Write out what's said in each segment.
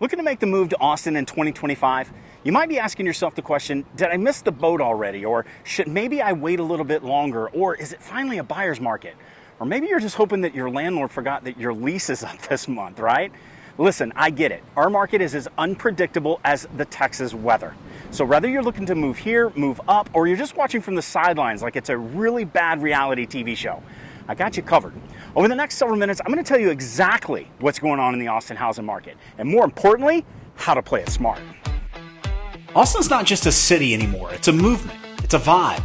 Looking to make the move to Austin in 2025? You might be asking yourself the question, did I miss the boat already? Or should maybe I wait a little bit longer? Or is it finally a buyer's market? Or maybe you're just hoping that your landlord forgot that your lease is up this month, right? Listen, I get it. Our market is as unpredictable as the Texas weather. So whether you're looking to move here, move up, or you're just watching from the sidelines like it's a really bad reality TV show, I got you covered. Over the next several minutes, I'm going to tell you exactly what's going on in the Austin housing market, and more importantly, how to play it smart. Austin's not just a city anymore. It's a movement. It's a vibe.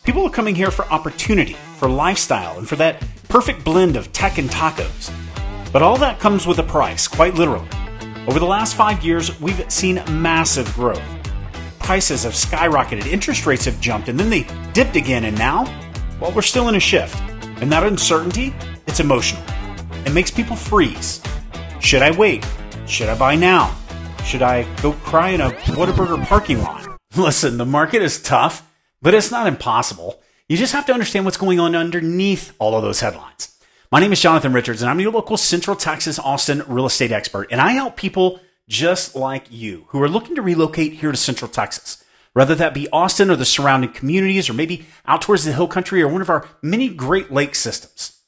People are coming here for opportunity, for lifestyle, and for that perfect blend of tech and tacos. But all that comes with a price, quite literally. Over the last 5 years, we've seen massive growth. Prices have skyrocketed, interest rates have jumped, and then they dipped again, and now, well, we're still in a shift. And that uncertainty, it's emotional. It makes people freeze. Should I wait? Should I buy now? Should I go cry in a Whataburger parking lot? Listen, the market is tough, but it's not impossible. You just have to understand what's going on underneath all of those headlines. My name is Jonathan Richards, and I'm your local Central Texas Austin real estate expert, and I help people just like you who are looking to relocate here to Central Texas. Whether that be Austin or the surrounding communities, or maybe out towards the hill country or one of our many Great Lake systems.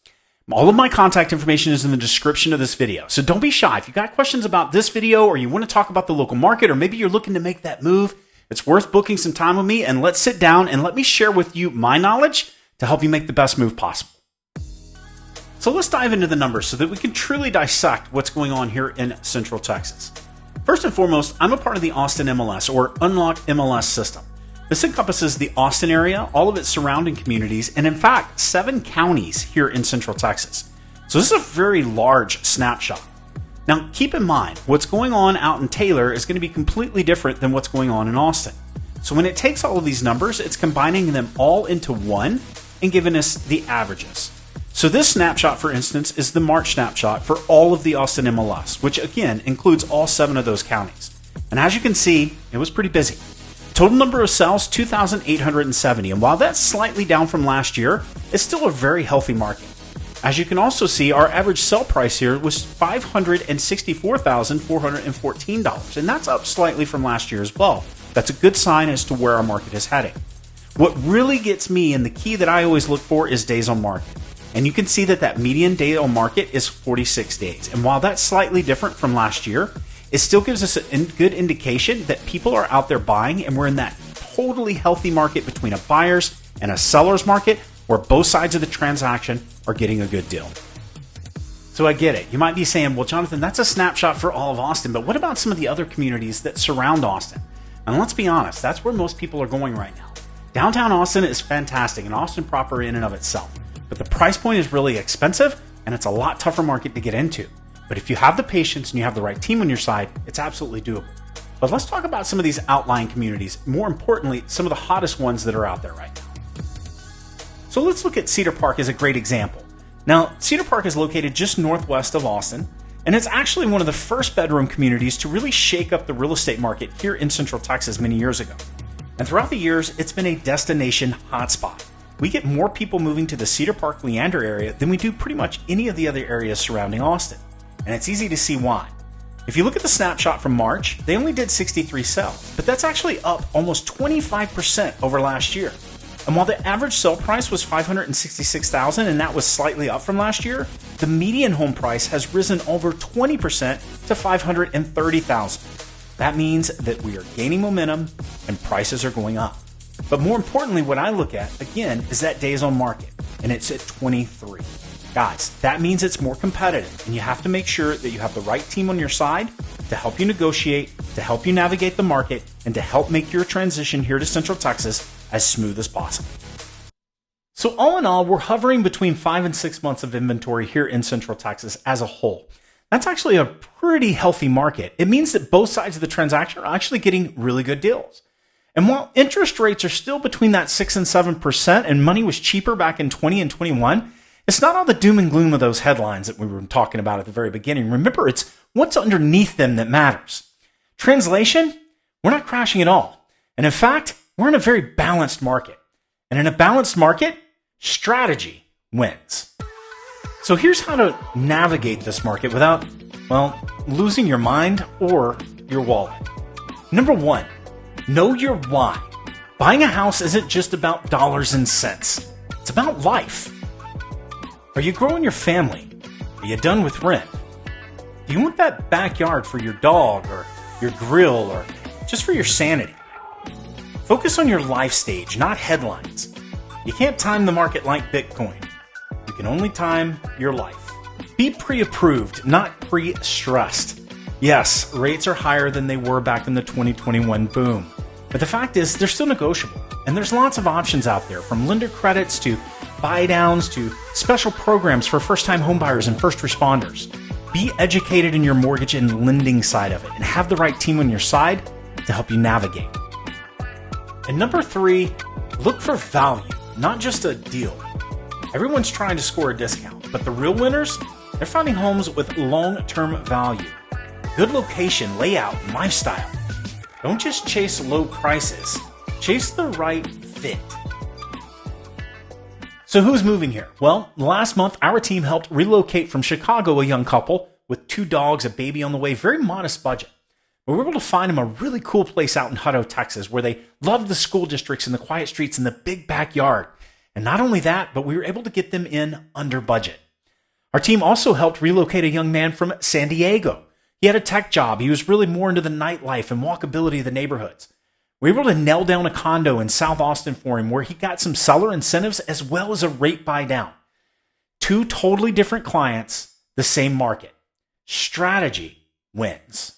All of my contact information is in the description of this video. So don't be shy. If you got questions about this video, or you want to talk about the local market, or maybe you're looking to make that move, it's worth booking some time with me, and let's sit down and let me share with you my knowledge to help you make the best move possible. So let's dive into the numbers so that we can truly dissect what's going on here in Central Texas. First and foremost, I'm a part of the Austin MLS, or Unlocked MLS system. This encompasses the Austin area, all of its surrounding communities, and in fact, 7 counties here in Central Texas. So this is a very large snapshot. Now, keep in mind, what's going on out in Taylor is going to be completely different than what's going on in Austin. So when it takes all of these numbers, it's combining them all into one and giving us the averages. So this snapshot, for instance, is the March snapshot for all of the Austin MLS, which again includes all 7 of those counties. And as you can see, it was pretty busy. Total number of sales, 2,870. And while that's slightly down from last year, it's still a very healthy market. As you can also see, our average sell price here was $564,414. And that's up slightly from last year as well. That's a good sign as to where our market is heading. What really gets me, and the key that I always look for, is days on market. And you can see that median day on market is 46 days. And while that's slightly different from last year, it still gives us a good indication that people are out there buying, and we're in that totally healthy market between a buyer's and a seller's market where both sides of the transaction are getting a good deal. So I get it. You might be saying, well, Jonathan, that's a snapshot for all of Austin, but what about some of the other communities that surround Austin? And let's be honest, that's where most people are going right now. Downtown Austin is fantastic, and Austin proper in and of itself. But the price point is really expensive, and it's a lot tougher market to get into. But if you have the patience and you have the right team on your side, it's absolutely doable. But let's talk about some of these outlying communities. More importantly, some of the hottest ones that are out there right now. So let's look at Cedar Park as a great example. Now, Cedar Park is located just northwest of Austin, and it's actually one of the first bedroom communities to really shake up the real estate market here in Central Texas many years ago. And throughout the years, it's been a destination hotspot. We get more people moving to the Cedar Park Leander area than we do pretty much any of the other areas surrounding Austin. And it's easy to see why. If you look at the snapshot from March, they only did 63 sales, but that's actually up almost 25% over last year. And while the average sale price was $566,000, and that was slightly up from last year, the median home price has risen over 20% to $530,000. That means that we are gaining momentum and prices are going up. But more importantly, what I look at, again, is that days on market, and it's at 23. Guys, that means it's more competitive, and you have to make sure that you have the right team on your side to help you negotiate, to help you navigate the market, and to help make your transition here to Central Texas as smooth as possible. So all in all, we're hovering between 5 and 6 months of inventory here in Central Texas as a whole. That's actually a pretty healthy market. It means that both sides of the transaction are actually getting really good deals. And while interest rates are still between that 6 and 7%, and money was cheaper back in 20 and 21, it's not all the doom and gloom of those headlines that we were talking about at the very beginning. Remember, it's what's underneath them that matters. Translation, we're not crashing at all. And in fact, we're in a very balanced market. And in a balanced market, strategy wins. So here's how to navigate this market without Well, losing your mind or your wallet. Number 1, know your why. Buying a house isn't just about dollars and cents. It's about life. Are you growing your family? Are you done with rent? Do you want that backyard for your dog or your grill or just for your sanity? Focus on your life stage, not headlines. You can't time the market like Bitcoin. You can only time your life. Be pre-approved, not pre-stressed. Yes, rates are higher than they were back in the 2021 boom. But the fact is, they're still negotiable. And there's lots of options out there, from lender credits to buy downs to special programs for first-time homebuyers and first responders. Be educated in your mortgage and lending side of it and have the right team on your side to help you navigate. And number 3, look for value, not just a deal. Everyone's trying to score a discount, but the real winners, they're finding homes with long-term value. Good location, layout, and lifestyle. Don't just chase low prices. Chase the right fit. So who's moving here? Well, last month, our team helped relocate from Chicago a young couple with 2 dogs, a baby on the way, very modest budget. We were able to find them a really cool place out in Hutto, Texas, where they loved the school districts and the quiet streets and the big backyard. And not only that, but we were able to get them in under budget. Our team also helped relocate a young man from San Diego. He had a tech job. He was really more into the nightlife and walkability of the neighborhoods. We were able to nail down a condo in South Austin for him where he got some seller incentives as well as a rate buy down. 2 totally different clients, the same market. Strategy wins.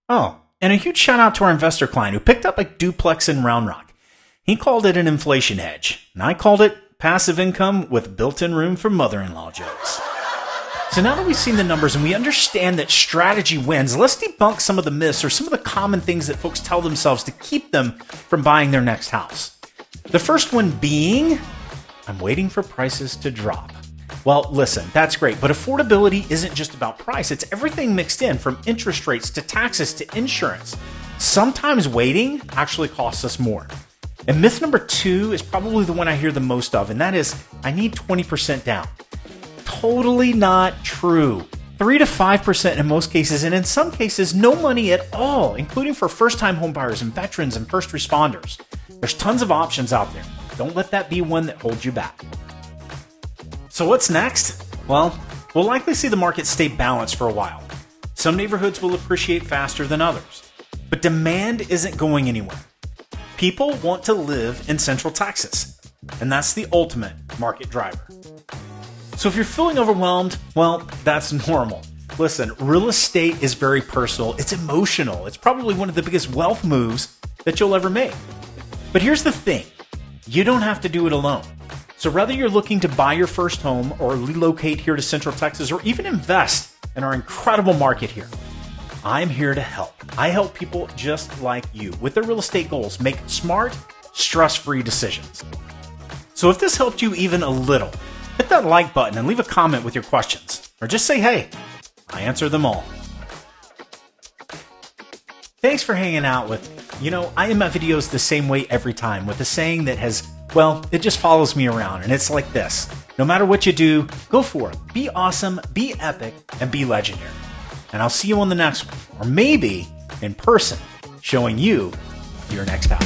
Oh, and a huge shout out to our investor client who picked up a duplex in Round Rock. He called it an inflation hedge, and I called it passive income with built-in room for mother-in-law jokes. So now that we've seen the numbers and we understand that strategy wins, let's debunk some of the myths or some of the common things that folks tell themselves to keep them from buying their next house. The first one being, I'm waiting for prices to drop. Well, listen, that's great, but affordability isn't just about price. It's everything mixed in, from interest rates to taxes to insurance. Sometimes waiting actually costs us more. And myth number 2 is probably the one I hear the most of, and that is, I need 20% down. Totally not true. 3 to 5% in most cases, and in some cases, no money at all, including for first-time homebuyers and veterans and first responders. There's tons of options out there. Don't let that be one that holds you back. So what's next? Well, we'll likely see the market stay balanced for a while. Some neighborhoods will appreciate faster than others, but demand isn't going anywhere. People want to live in Central Texas, and that's the ultimate market driver. So if you're feeling overwhelmed, well, that's normal. Listen, real estate is very personal. It's emotional. It's probably one of the biggest wealth moves that you'll ever make. But here's the thing. You don't have to do it alone. So whether you're looking to buy your first home or relocate here to Central Texas or even invest in our incredible market here, I'm here to help. I help people just like you with their real estate goals make smart, stress-free decisions. So if this helped you even a little, hit that like button and leave a comment with your questions. Or just say, hey, I answer them all. Thanks for hanging out with me. I end my videos the same way every time with a saying that has, it just follows me around. And it's like this. No matter what you do, go for it. Be awesome, be epic, and be legendary. And I'll see you on the next one. Or maybe in person, showing you your next house.